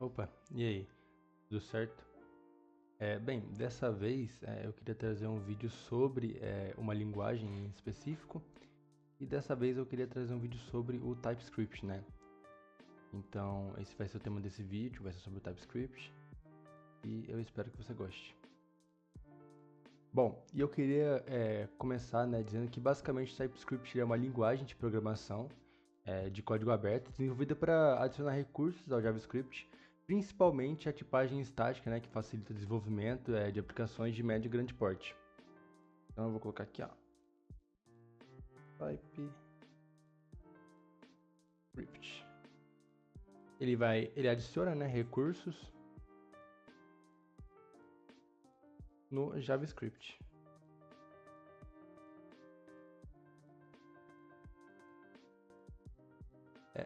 Opa, e aí? Tudo certo? Bem, dessa vez eu queria trazer um vídeo sobre uma linguagem em específico e dessa vez eu queria trazer um vídeo sobre o TypeScript, né? Então, esse vai ser o tema desse vídeo, vai ser sobre o TypeScript e eu espero que você goste. Bom, e eu queria começar, né, dizendo que basicamente o TypeScript é uma linguagem de programação de código aberto desenvolvida para adicionar recursos ao JavaScript, principalmente a tipagem estática, né, que facilita o desenvolvimento de aplicações de médio e grande porte. Então eu vou colocar aqui, ó, TypeScript. Ele adiciona, né, recursos no JavaScript.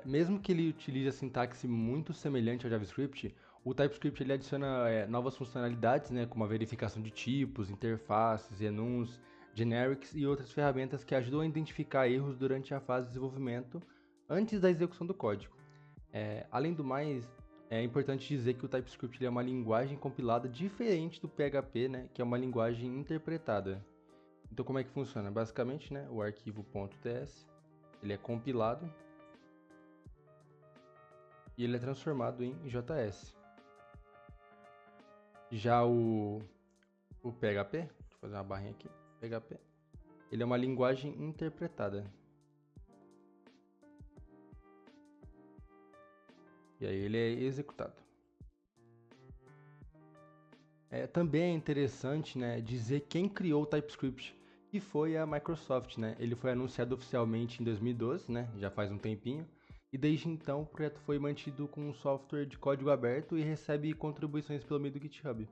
Mesmo que ele utilize a sintaxe muito semelhante ao JavaScript, o TypeScript ele adiciona novas funcionalidades, né, como a verificação de tipos, interfaces, enums, generics e outras ferramentas que ajudam a identificar erros durante a fase de desenvolvimento antes da execução do código. Além do mais, é importante dizer que o TypeScript ele é uma linguagem compilada diferente do PHP, né, que é uma linguagem interpretada. Então, como é que funciona? Basicamente, né, o arquivo .ts ele é compilado e ele é transformado em JS. Já o PHP, deixa eu fazer uma barrinha aqui, PHP, ele é uma linguagem interpretada. E aí ele é executado. Também é interessante, né, dizer quem criou o TypeScript, que foi a Microsoft, né? Ele foi anunciado oficialmente em 2012, né? Já faz um tempinho. E desde então o projeto foi mantido com um software de código aberto e recebe contribuições pelo meio do GitHub.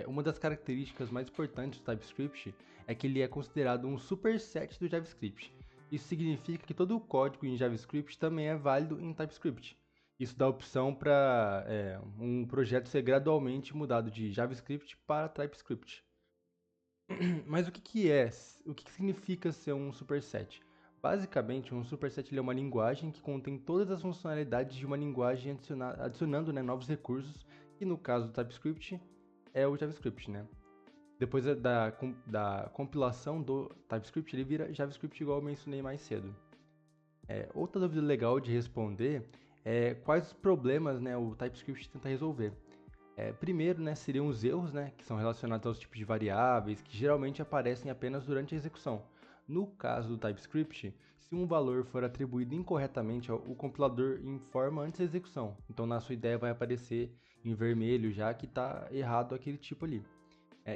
Uma das características mais importantes do TypeScript é que ele é considerado um superset do JavaScript. Isso significa que todo o código em JavaScript também é válido em TypeScript. Isso dá opção para um projeto ser gradualmente mudado de JavaScript para TypeScript. Mas o que significa ser um superset? Basicamente, um superset ele é uma linguagem que contém todas as funcionalidades de uma linguagem adicionando, né, novos recursos, que no caso do TypeScript é o JavaScript, né? Depois da compilação do TypeScript, ele vira JavaScript igual eu mencionei mais cedo. Outra dúvida legal de responder é quais os problemas, né, o TypeScript tenta resolver. Primeiro, né, seriam os erros, né, que são relacionados aos tipos de variáveis, que geralmente aparecem apenas durante a execução. No caso do TypeScript, se um valor for atribuído incorretamente, o compilador informa antes da execução. Então, na sua ideia vai aparecer em vermelho já que está errado aquele tipo ali.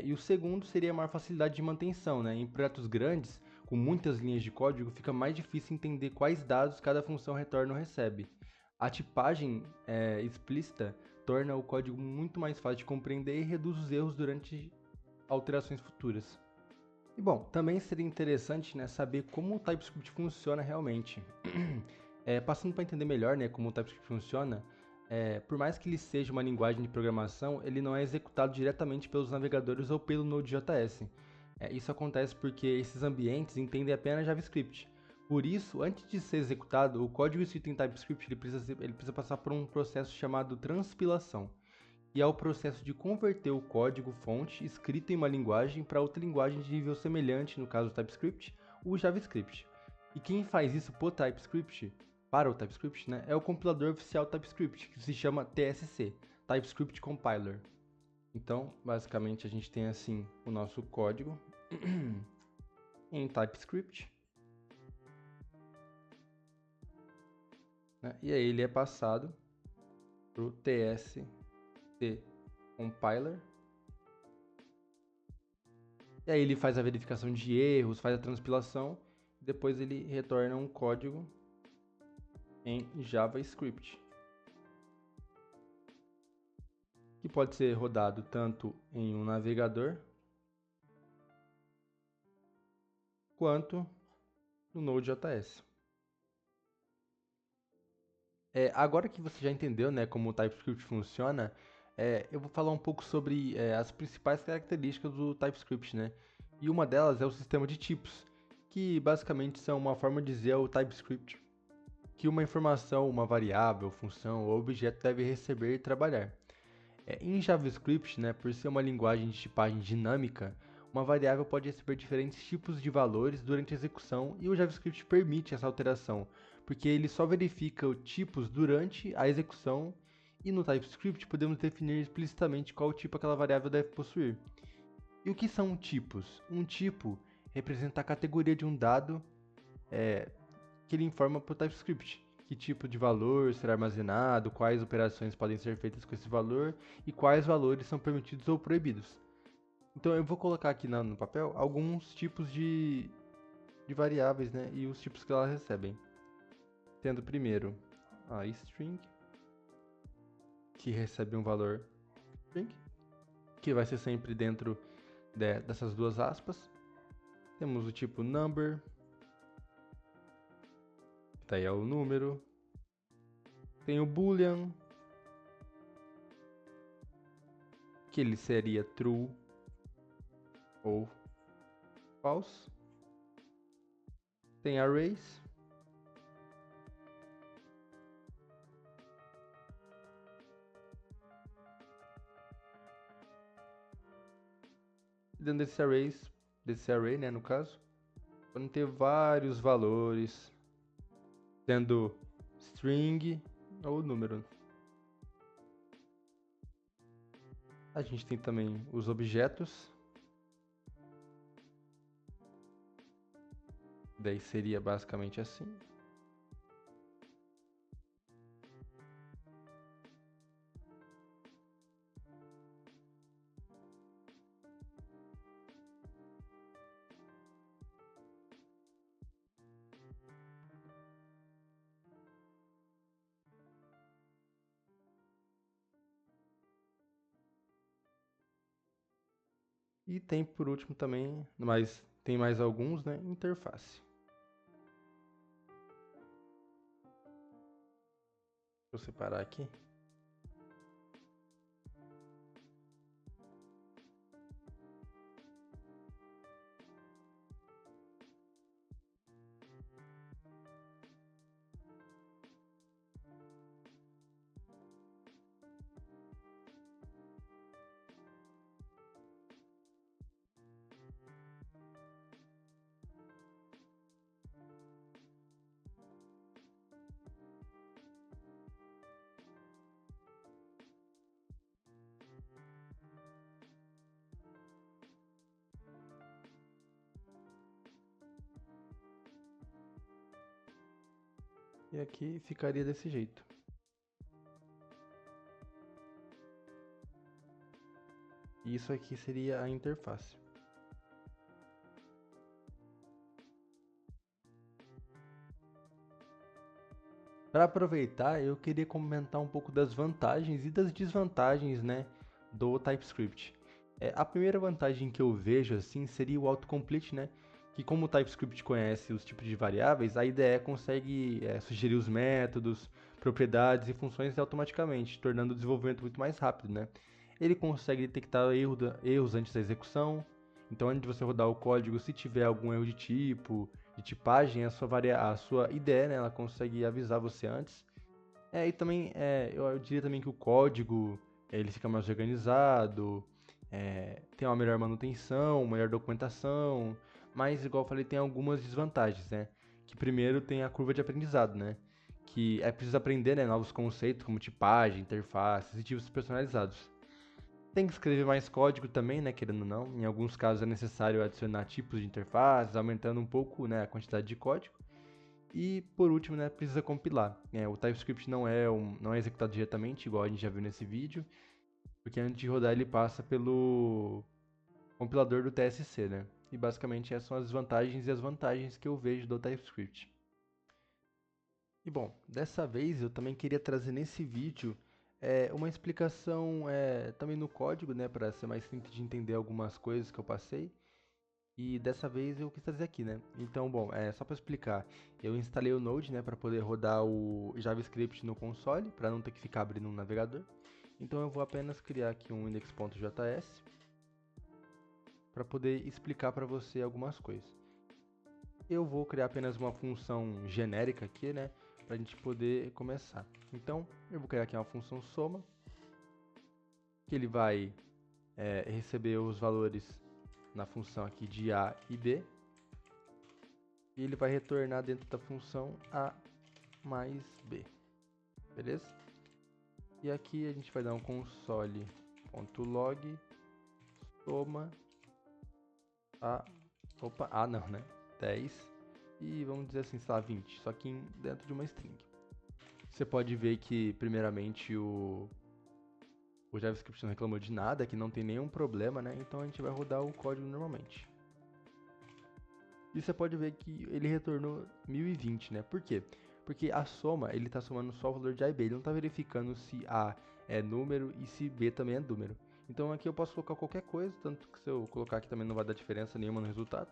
E o segundo seria a maior facilidade de manutenção, né? Em projetos grandes, com muitas linhas de código, fica mais difícil entender quais dados cada função retorna ou recebe. A tipagem explícita torna o código muito mais fácil de compreender e reduz os erros durante alterações futuras. E bom, também seria interessante, né, saber como o TypeScript funciona realmente. Passando para entender melhor, né, como o TypeScript funciona, por mais que ele seja uma linguagem de programação, ele não é executado diretamente pelos navegadores ou pelo Node.js. Isso acontece porque esses ambientes entendem apenas JavaScript. Por isso, antes de ser executado, o código escrito em TypeScript ele precisa passar por um processo chamado transpilação, que é o processo de converter o código-fonte escrito em uma linguagem para outra linguagem de nível semelhante, no caso do TypeScript, o JavaScript. E quem faz isso para o TypeScript, né, é o compilador oficial TypeScript, que se chama TSC, TypeScript Compiler. Então, basicamente, a gente tem assim o nosso código em TypeScript, né, e aí ele é passado para o TSC Compiler. E aí ele faz a verificação de erros, faz a transpilação, e depois ele retorna um código em JavaScript, que pode ser rodado tanto em um navegador quanto no Node.js. Agora que você já entendeu, né, como o TypeScript funciona, eu vou falar um pouco sobre as principais características do TypeScript, né? E uma delas é o sistema de tipos, que basicamente são uma forma de dizer o TypeScript. que uma informação, uma variável, função ou objeto deve receber e trabalhar. Em JavaScript, né, por ser uma linguagem de tipagem dinâmica, uma variável pode receber diferentes tipos de valores durante a execução e o JavaScript permite essa alteração, porque ele só verifica os tipos durante a execução e no TypeScript podemos definir explicitamente qual tipo aquela variável deve possuir. E o que são tipos? Um tipo representa a categoria de um dado que ele informa para o TypeScript. Que tipo de valor será armazenado, quais operações podem ser feitas com esse valor e quais valores são permitidos ou proibidos. Então eu vou colocar aqui no papel alguns tipos de variáveis, né, e os tipos que elas recebem. Tendo primeiro a string, que recebe um valor string, que vai ser sempre dentro dessas duas aspas. Temos o tipo number, que daí é o número. Tem o boolean, que ele seria true ou false. Tem arrays, dentro desse array, né, no caso, podem ter vários valores, sendo string ou número. A gente tem também os objetos, daí seria basicamente assim. E tem por último também, mas tem mais alguns, né, interface. Deixa eu separar aqui. E aqui ficaria desse jeito. Isso aqui seria a interface. Para aproveitar, eu queria comentar um pouco das vantagens e das desvantagens, né, do TypeScript. A primeira vantagem que eu vejo assim seria o autocomplete, né, que como o TypeScript conhece os tipos de variáveis, a IDE consegue sugerir os métodos, propriedades e funções automaticamente, tornando o desenvolvimento muito mais rápido, né. Ele consegue detectar erros antes da execução, então antes de você rodar o código, se tiver algum erro de tipo, de tipagem, a sua IDE, né, ela consegue avisar você antes. E também, eu diria também que o código, ele fica mais organizado, tem uma melhor manutenção, melhor documentação, mas, igual eu falei, tem algumas desvantagens, né? Que primeiro tem a curva de aprendizado, né? Que é preciso aprender, né, novos conceitos como tipagem, interfaces e tipos personalizados. Tem que escrever mais código também, né, querendo ou não. Em alguns casos é necessário adicionar tipos de interfaces, aumentando um pouco, né, a quantidade de código. E por último, né, precisa compilar. O TypeScript não é executado diretamente, igual a gente já viu nesse vídeo, porque antes de rodar ele passa pelo compilador do TSC, né? E basicamente essas são as vantagens e as vantagens que eu vejo do TypeScript. E bom, dessa vez eu também queria trazer nesse vídeo uma explicação também no código, né, para ser mais simples de entender algumas coisas que eu passei. E dessa vez eu quis trazer aqui, né? Então, bom, só para explicar, eu instalei o Node, né, para poder rodar o JavaScript no console, para não ter que ficar abrindo um navegador. Então eu vou apenas criar aqui um index.js para poder explicar para você algumas coisas. Eu vou criar apenas uma função genérica aqui, né, para a gente poder começar. Então, eu vou criar aqui uma função soma, que ele vai receber os valores na função aqui de A e B, e ele vai retornar dentro da função A mais B, beleza? E aqui a gente vai dar um console.log soma não, né? 10 e vamos dizer assim, sei lá, 20, só que dentro de uma string. Você pode ver que, primeiramente, o JavaScript não reclamou de nada, que não tem nenhum problema, né? Então a gente vai rodar o código normalmente. E você pode ver que ele retornou 1020, né? Por quê? Porque a soma, ele está somando só o valor de A e B, ele não está verificando se A é número e se B também é número. Então aqui eu posso colocar qualquer coisa, tanto que se eu colocar aqui também não vai dar diferença nenhuma no resultado.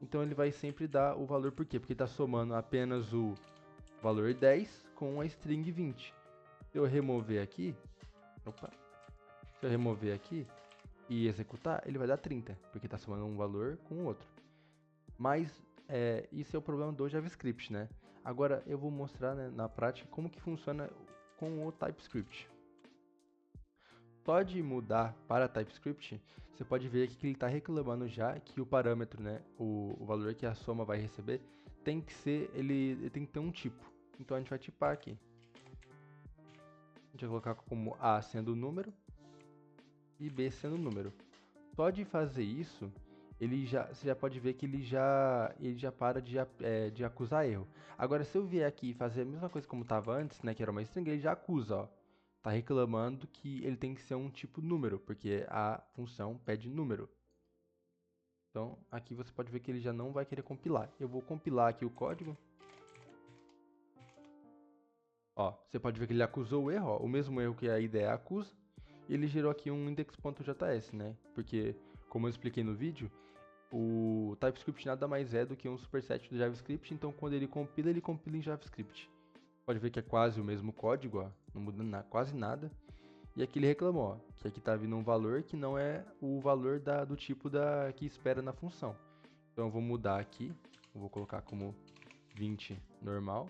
Então ele vai sempre dar o valor, por quê? Porque está somando apenas o valor 10 com a string 20. Se eu remover aqui, e executar, ele vai dar 30, porque está somando um valor com o outro. Mas isso é o problema do JavaScript, né? Agora eu vou mostrar, né, na prática como que funciona com o TypeScript. Pode mudar para TypeScript, você pode ver aqui que ele está reclamando já que o parâmetro, né, o valor que a soma vai receber, tem que ser, ele tem que ter um tipo. Então a gente vai tipar aqui. A gente vai colocar como A sendo o número e B sendo o número. Só de fazer isso, você já pode ver que ele já para de acusar erro. Agora, se eu vier aqui e fazer a mesma coisa como estava antes, né, que era uma string, ele já acusa, ó. Tá reclamando que ele tem que ser um tipo número, porque a função pede número. Então, aqui você pode ver que ele já não vai querer compilar. Eu vou compilar aqui o código. Ó, você pode ver que ele acusou o erro, ó, o mesmo erro que a IDE acusa. E ele gerou aqui um index.js, né? Porque, como eu expliquei no vídeo, o TypeScript nada mais é do que um superset do JavaScript, então quando ele compila em JavaScript. Pode ver que é quase o mesmo código, ó, não muda quase nada. E aqui ele reclamou, ó, que aqui está vindo um valor que não é o valor do tipo que espera na função. Então eu vou mudar aqui, eu vou colocar como 20 normal.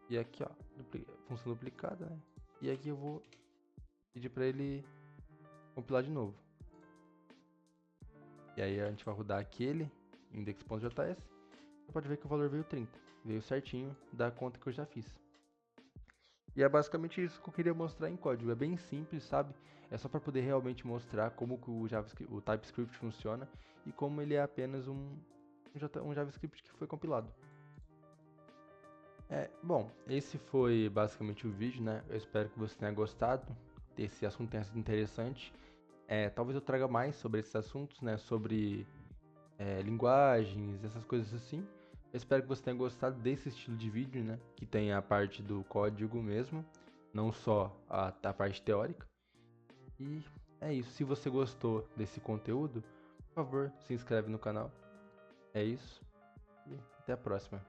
E aqui, ó, função duplicada, né? E aqui eu vou pedir para ele compilar de novo. E aí a gente vai rodar aquele index.js. Você pode ver que o valor veio 30. Veio certinho da conta que eu já fiz. E é basicamente isso que eu queria mostrar em código. É bem simples, sabe? É só para poder realmente mostrar como que o TypeScript funciona e como ele é apenas um JavaScript que foi compilado. Bom, esse foi basicamente o vídeo, né? Eu espero que você tenha gostado. Esse assunto tenha sido interessante. Talvez eu traga mais sobre esses assuntos, né? Sobre linguagens, essas coisas assim. Eu espero que você tenha gostado desse estilo de vídeo, né? Que tem a parte do código mesmo, não só a parte teórica. E é isso. Se você gostou desse conteúdo, por favor, se inscreve no canal. É isso. E até a próxima.